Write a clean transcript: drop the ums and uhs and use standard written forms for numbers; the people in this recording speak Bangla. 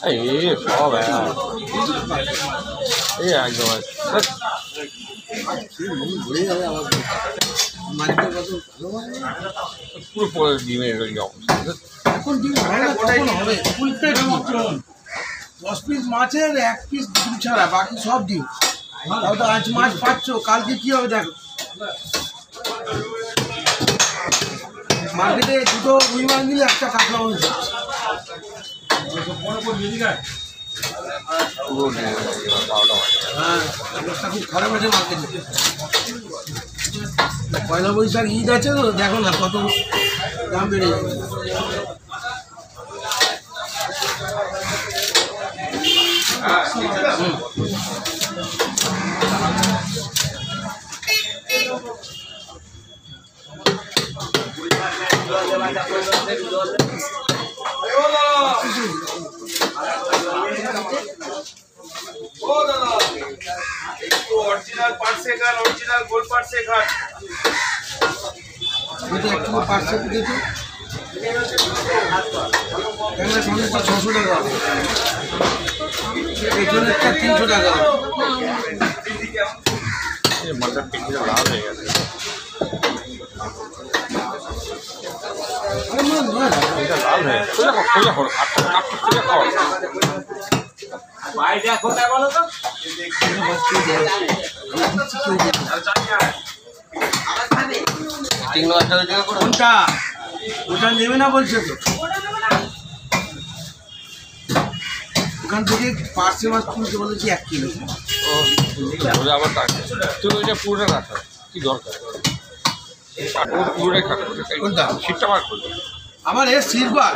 এই সব এই একদম পুরো ডিমের এখন ডিম হয় না, কখন হবে? ফুল প্লেট 10 পিস মাছের 1 পিস ডিম ছাড়া বাকি সব ডিম। তাও তো আজ মাছ পাচ্ছ, কালকে কি হবে দেখো। মার্কেটে দুটো রুই মাছ নিলে একটা কাতলা মাছ যাচ্ছে। হ্যাঁ, অবস্থা খুব খারাপ আছে মার্কেটে। পয়লা বৈশাখ ঈদ আছে তো, দেখো না কত দাম বেড়ে যাবে। ओरिजिनल पार्ट से कर, ओरिजिनल गोल्ड पार्ट से कर। এটা একটু পার্সেল দিতে ক্যামেরা সামনে 600 টাকা, এখানে একটা 300 টাকা। মটর পিকনিক লাভ হয়ে গেছে। এটা লাভ হয়ে সোজা করো সোজা খাও। भाई देखो क्या बोलो तो কোনটা ওটা নেবে না বলছে তো, ওখান থেকে পার্সে মাছ তুলতে বলেছি 1 কিলো। ওটা আবার টাকা তুই ওইটা পুরোটা রাখা কি দরকার, পুরোটাই খাটো কোনটা শীতটা বার করবে আমার সিলভার।